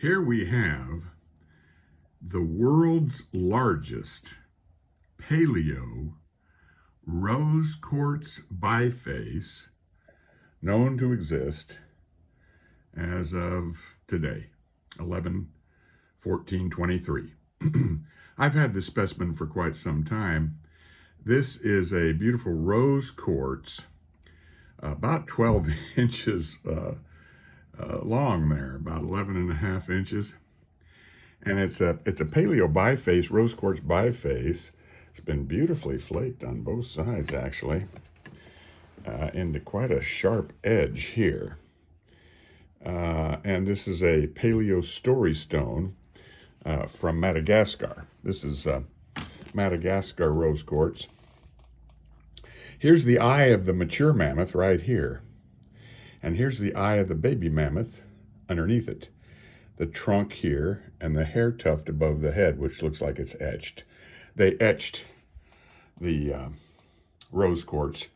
Here we have the world's largest Paleo Rose Quartz Biface known to exist as of today, 11/14/23. I've had this specimen for quite some time. This is a beautiful rose quartz, about 12 inches long there, about 11.5 inches. And it's a paleo biface, rose quartz biface. It's been beautifully flaked on both sides, actually, into quite a sharp edge here. And this is a Paleo Story Stone from Madagascar. This is Madagascar rose quartz. Here's the eye of the mature mammoth right here. And here's the eye of the baby mammoth underneath it. The trunk here and the hair tuft above the head, which looks like it's etched. They etched the rose quartz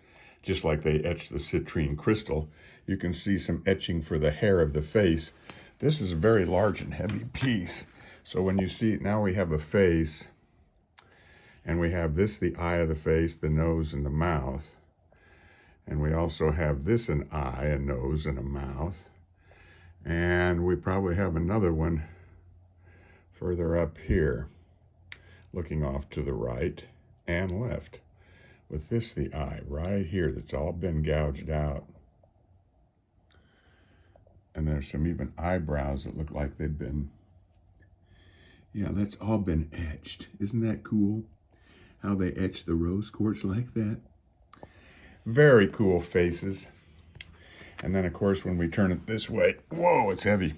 just like they etched the citrine crystal. You can see some etching for the hair of the face. This is a very large and heavy piece. So when you see, now we have a face, and we have this, the eye of the face, the nose, and the mouth. And we also have this, an eye, a nose, and a mouth. And we probably have another one further up here, looking off to the right and left. With this, the eye right here, that's all been gouged out. And there's some even eyebrows that look like they've been, yeah, that's all been etched. Isn't that cool? How they etch the rose quartz like that. Very cool faces. And then, of course, when we turn it this way, whoa, it's heavy.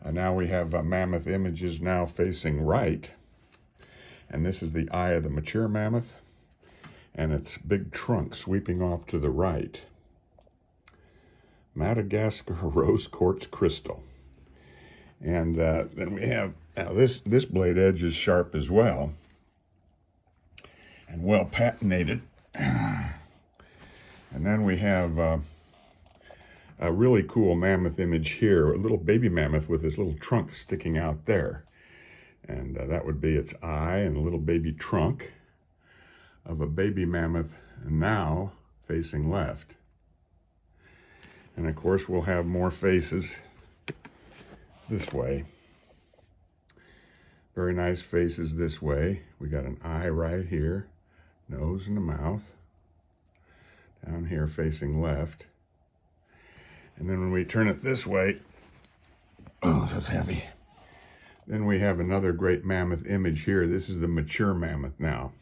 Now we have mammoth images now facing right. And this is the eye of the mature mammoth. And its big trunk sweeping off to the right. Madagascar rose quartz crystal. And then we have, now this blade edge is sharp as well. And well patinated. And then we have a really cool mammoth image here, a little baby mammoth with his little trunk sticking out there. And that would be its eye and a little baby trunk of a baby mammoth, now facing left. And of course we'll have more faces this way. Very nice faces this way. We got an eye right here, nose and a mouth. Down here facing left. And then when we turn it this way, oh, that's heavy. Then we have another great mammoth image here. This is the mature mammoth now,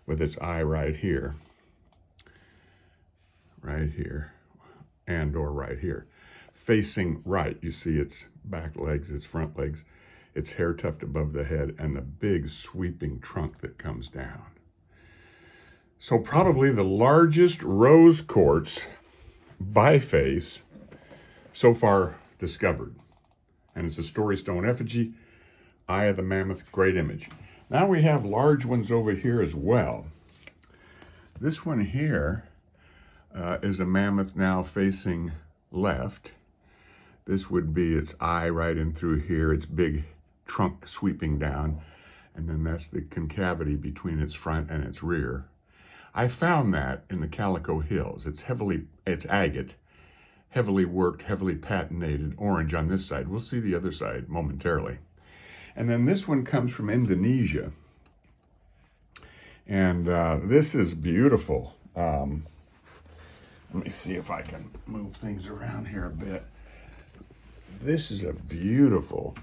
with its eye right here. Right here, and or right here. Facing right, you see its back legs, its front legs, its hair tuft above the head, and the big sweeping trunk that comes down. So probably the largest rose quartz biface so far discovered. And it's a story stone effigy, eye of the mammoth, great image. Now we have large ones over here as well. This one here is a mammoth now facing left. This would be its eye right in through here, its big trunk sweeping down, and then that's the concavity between its front and its rear. I found that in the Calico Hills. It's agate, heavily worked, heavily patinated, orange on this side. We'll see the other side momentarily. And then this one comes from Indonesia. And this is beautiful. Let me see if I can move things around here a bit. This is a beautiful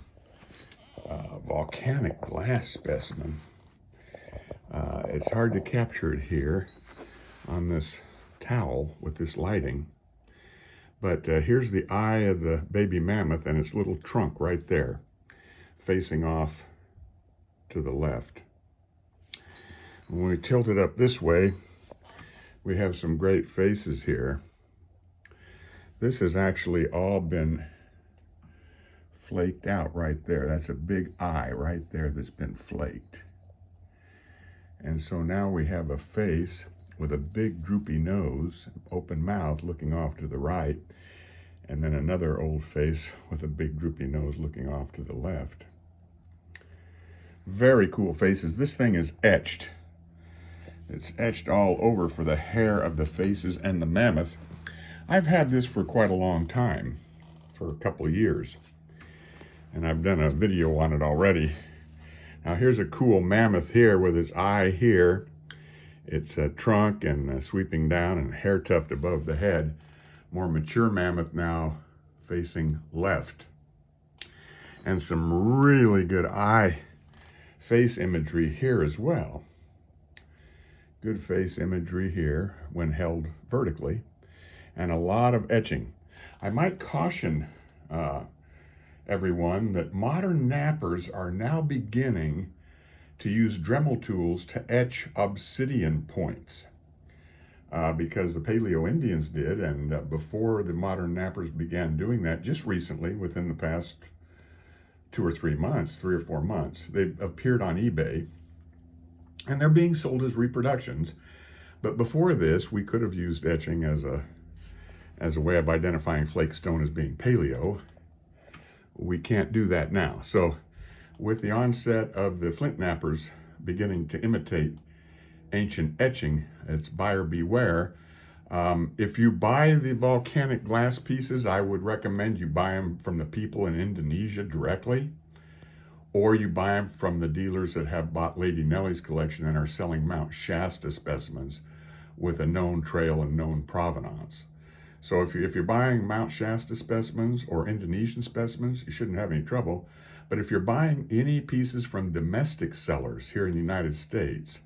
volcanic glass specimen. It's hard to capture it here on this towel with this lighting. But here's the eye of the baby mammoth and its little trunk right there, facing off to the left. When we tilt it up this way, we have some great faces here. This has actually all been flaked out right there. That's a big eye right there that's been flaked. And so now we have a face with a big droopy nose, open mouth looking off to the right, And then another old face with a big droopy nose looking off to the left. Very cool faces. This thing is etched. It's etched all over for the hair of the faces and the mammoth. I've had this for quite a long time, for a couple of years. And I've done a video on it already. Now here's a cool mammoth here with his eye here. It's a trunk and sweeping down and hair tuft above the head. More mature mammoth now facing left. And some really good eye face imagery here as well. Good face imagery here when held vertically, and a lot of etching. I might caution everyone that modern knappers are now beginning to use Dremel tools to etch obsidian points because the Paleo Indians did, and before the modern knappers began doing that, just recently, within the past 2 or 3 months, 3 or 4 months, they appeared on eBay. And they're being sold as reproductions. But before this, we could have used etching as a way of identifying flake stone as being paleo. We can't do that now. So with the onset of the flint knappers beginning to imitate ancient etching, it's buyer beware. If you buy the volcanic glass pieces, I would recommend you buy them from the people in Indonesia directly, or you buy them from the dealers that have bought Lady Nellie's collection and are selling Mount Shasta specimens with a known trail and known provenance. So if you're buying Mount Shasta specimens or Indonesian specimens, you shouldn't have any trouble. But if you're buying any pieces from domestic sellers here in the United States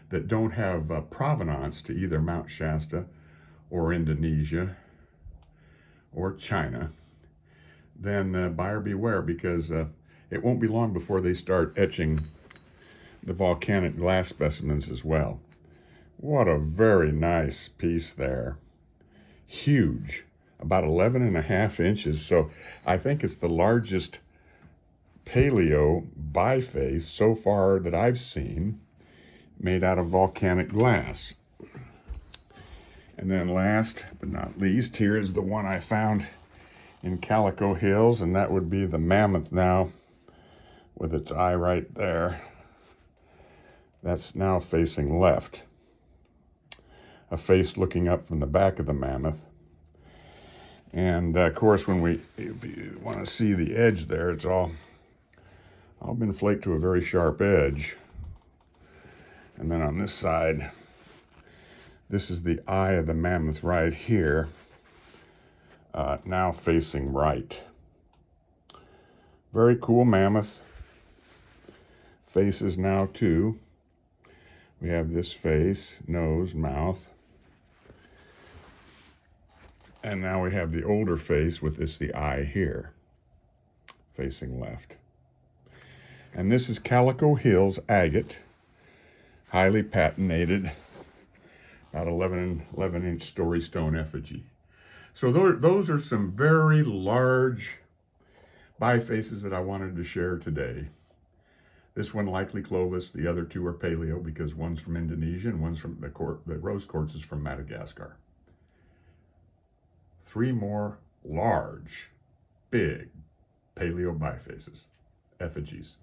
that don't have provenance to either Mount Shasta or Indonesia or China, then buyer beware, because it won't be long before they start etching the volcanic glass specimens as well. What a very nice piece there. Huge, about 11.5 inches. So I think it's the largest paleo biface so far that I've seen made out of volcanic glass. And then last but not least, here is the one I found in Calico Hills, and that would be the mammoth now, with its eye right there. That's now facing left. A face looking up from the back of the mammoth. And of course, if you want to see the edge there, it's all been flaked to a very sharp edge. And then on this side, this is the eye of the mammoth right here, now facing right. Very cool mammoth. Faces now too. We have this face, nose, mouth. And now we have the older face with the eye here, facing left. And this is Calico Hills agate, highly patinated, about 11-inch story stone effigy. So those are some very large bifaces that I wanted to share today. This one likely Clovis, the other two are paleo because one's from Indonesia and one's from the Rose Quartz is from Madagascar. 3 more large, big paleo bifaces, effigies.